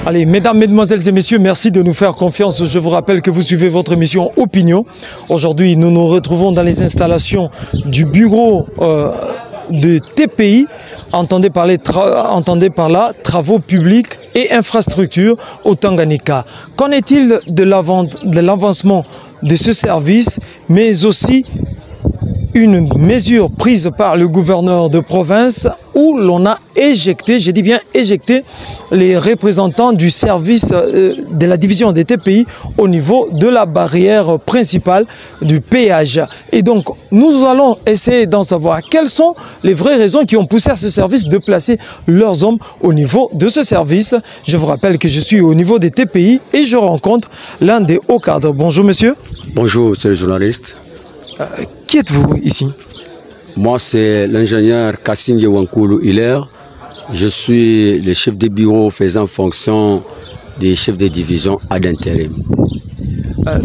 Allez, mesdames, mesdemoiselles et messieurs, merci de nous faire confiance. Je vous rappelle que vous suivez votre émission Opinion. Aujourd'hui, nous nous retrouvons dans les installations du bureau de TPI. Entendez par là, travaux publics et infrastructures au Tanganyika. Qu'en est-il de l'avancement de ce service, mais aussi une mesure prise par le gouverneur de province où l'on a éjecté, je dis bien éjecté, les représentants du service de la division des TPI au niveau de la barrière principale du péage. Et donc, nous allons essayer d'en savoir quelles sont les vraies raisons qui ont poussé à ce service de placer leurs hommes au niveau de ce service. Je vous rappelle que je suis au niveau des TPI et je rencontre l'un des hauts cadres. Bonjour monsieur. Bonjour, c'est le journaliste. Qui êtes-vous ici? Moi, c'est l'ingénieur Kassinge Wankulu Hilaire. Je suis le chef de bureau faisant fonction des chefs de division ad intérim.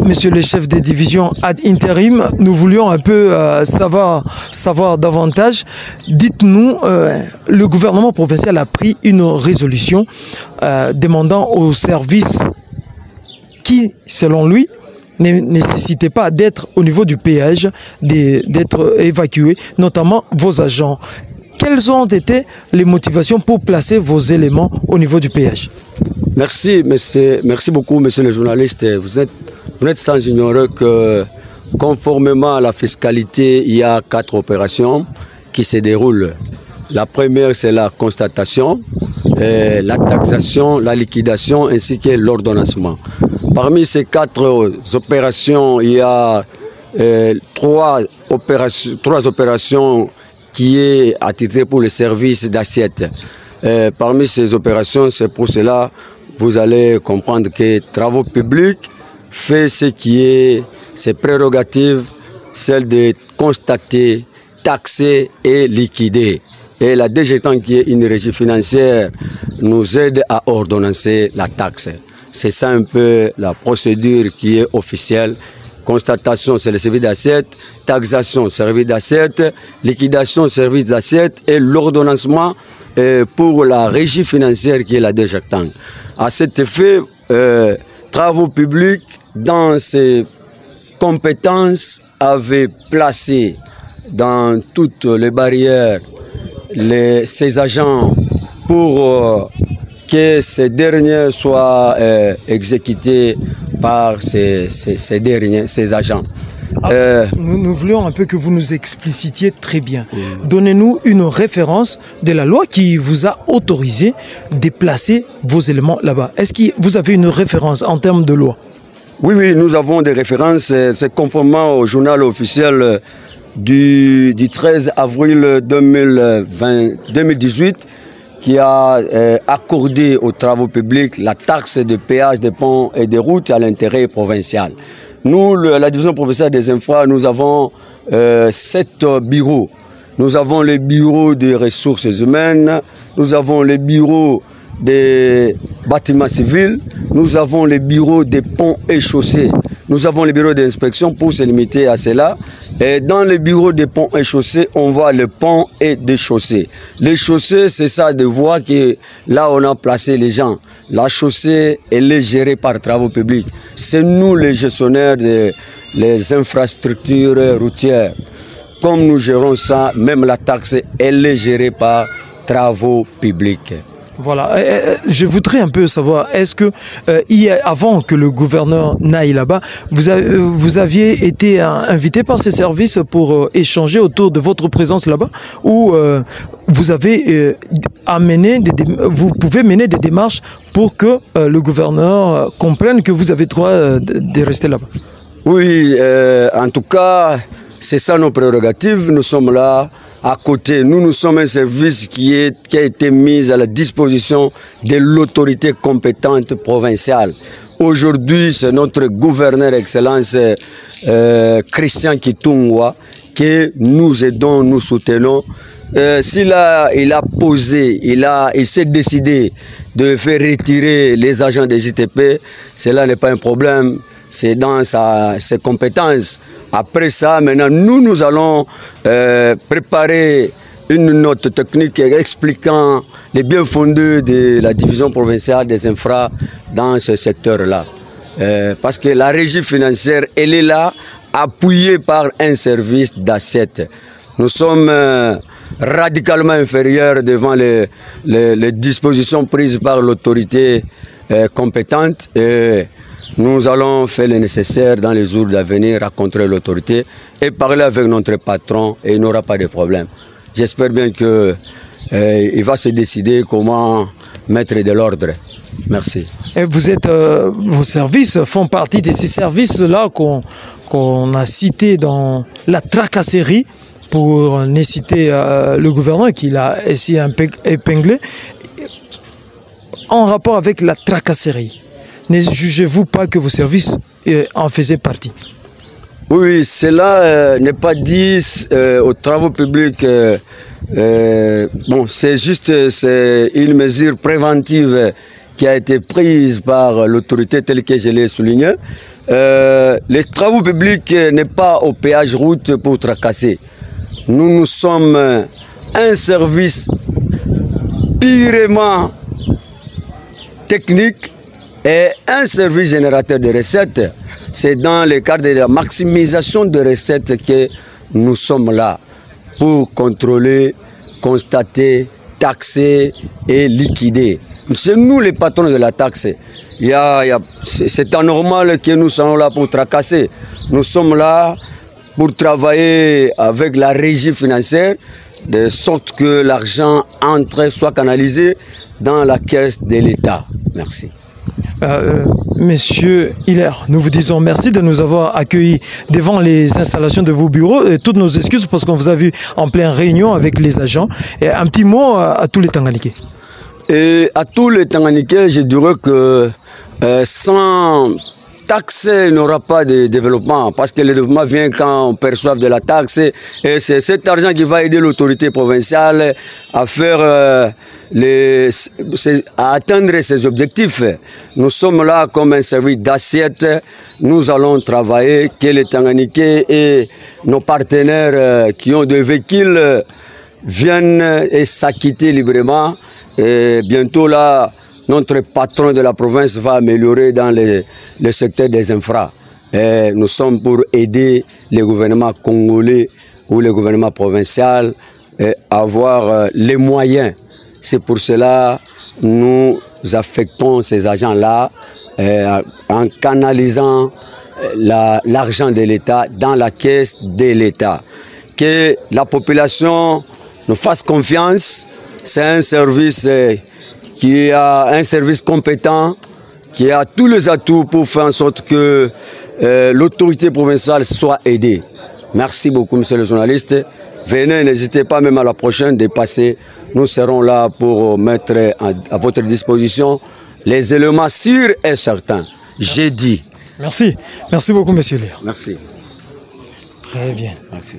Monsieur le chef de division ad intérim, nous voulions un peu savoir davantage. Dites-nous, le gouvernement provincial a pris une résolution demandant aux services qui, selon lui, ne nécessitait pas d'être au niveau du péage, d'être évacués, notamment vos agents. Quelles ont été les motivations pour placer vos éléments au niveau du péage? Merci beaucoup, monsieur le journaliste. Vous n'êtes sans ignorer que, conformément à la fiscalité, il y a 4 opérations qui se déroulent. La première, c'est la constatation, la taxation, la liquidation ainsi que l'ordonnancement. Parmi ces 4 opérations, il y a 3 opérations qui est attitrées pour le service d'assiette. Parmi ces opérations, c'est pour cela vous allez comprendre que Travaux publics fait ce qui est ses prérogatives, celle de constater, taxer et liquider. Et la DGTAN, qui est une régie financière, nous aide à ordonnancer la taxe. C'est ça un peu la procédure qui est officielle. Constatation, c'est le service d'assiette. Taxation, service d'assiette. Liquidation, service d'assiette. Et l'ordonnancement pour la régie financière qui est la DGTAN. À cet effet, Travaux publics, dans ses compétences, avait placé dans toutes les barrières ces agents pour que ces derniers soient exécutés par ces agents. Nous voulions un peu que vous nous explicitiez très bien. Donnez-nous une référence de la loi qui vous a autorisé de placer vos éléments là-bas. Est-ce que vous avez une référence en termes de loi? Oui, nous avons des références. C'est conformément au journal officiel du 13 avril 2018 qui a accordé aux travaux publics la taxe de péage des ponts et des routes à l'intérêt provincial. Nous, la division provinciale des infra, nous avons 7 bureaux. Nous avons le bureau des ressources humaines, nous avons le bureau des bâtiments civils, nous avons le bureau des ponts et chaussées, nous avons le bureau d'inspection pour se limiter à cela. Et dans le bureau des ponts et chaussées, on voit le pont et des chaussées. Les chaussées, c'est ça de voir que là on a placé les gens. La chaussée, elle est gérée par Travaux publics. C'est nous les gestionnaires des infrastructures routières. Comme nous gérons ça, même la taxe, elle est gérée par Travaux publics. Voilà, je voudrais un peu savoir, est-ce que avant que le gouverneur n'aille là-bas, vous aviez été invité par ces services pour échanger autour de votre présence là-bas, ou vous avez vous pouvez mener des démarches pour que le gouverneur comprenne que vous avez droit de rester là-bas? Oui, en tout cas, c'est ça nos prérogatives. Nous sommes là à côté. Nous sommes un service qui a été mis à la disposition de l'autorité compétente provinciale. Aujourd'hui, c'est notre gouverneur Excellence Christian Kitungwa que nous aidons, nous soutenons. Il s'est décidé de faire retirer les agents des ITP, cela n'est pas un problème. C'est dans ses compétences. Après ça, maintenant, nous allons préparer une note technique expliquant les bien fondés de la division provinciale des infras dans ce secteur-là. Parce que la régie financière, elle est là, appuyée par un service d'assiette. Nous sommes radicalement inférieurs devant les dispositions prises par l'autorité compétente. Et nous allons faire le nécessaire dans les jours à venir, rencontrer l'autorité et parler avec notre patron et il n'aura pas de problème. J'espère bien qu'il va se décider comment mettre de l'ordre. Merci. Et vos services font partie de ces services-là qu'on a cités dans la tracasserie, pour ne citer le gouverneur qui l'a essayé épinglé, en rapport avec la tracasserie. Ne jugez-vous pas que vos services en faisaient partie? Oui, cela n'est pas dit aux travaux publics. Bon, c'est juste une mesure préventive qui a été prise par l'autorité telle que je l'ai souligné. Les travaux publics n'est pas au péage route pour tracasser. Nous sommes un service purement technique et un service générateur de recettes. C'est dans le cadre de la maximisation de recettes que nous sommes là pour contrôler, constater, taxer et liquider. C'est nous les patrons de la taxe. C'est anormal que nous soyons là pour tracasser. Nous sommes là pour travailler avec la régie financière de sorte que l'argent entre soit canalisé dans la caisse de l'État. Merci. Monsieur Hilaire, nous vous disons merci de nous avoir accueillis devant les installations de vos bureaux et toutes nos excuses parce qu'on vous a vu en pleine réunion avec les agents. Et un petit mot à tous les Tanganiquais. Et à tous les Tanganiquais, je dirais que sans taxe, il n'y aura pas de développement parce que le développement vient quand on perçoit de la taxe et c'est cet argent qui va aider l'autorité provinciale à faire à atteindre ses objectifs. Nous sommes là comme un service d'assiette. Nous allons travailler, que les Tanganiquais et nos partenaires qui ont des véhicules viennent et s'acquitter librement. Et bientôt là, notre patron de la province va améliorer dans le secteur des infras. Et nous sommes pour aider les gouvernements congolais ou le gouvernement provincial à avoir les moyens. C'est pour cela que nous affectons ces agents-là en canalisant l'argent de l'État dans la caisse de l'État. Que la population nous fasse confiance. C'est un service qui a un service compétent, qui a tous les atouts pour faire en sorte que l'autorité provinciale soit aidée. Merci beaucoup, monsieur le journaliste. Venez, n'hésitez pas même à la prochaine de passer. Nous serons là pour mettre à votre disposition les éléments sûrs et certains. J'ai dit. Merci. Merci beaucoup, monsieur Hilaire. Merci. Très bien. Merci.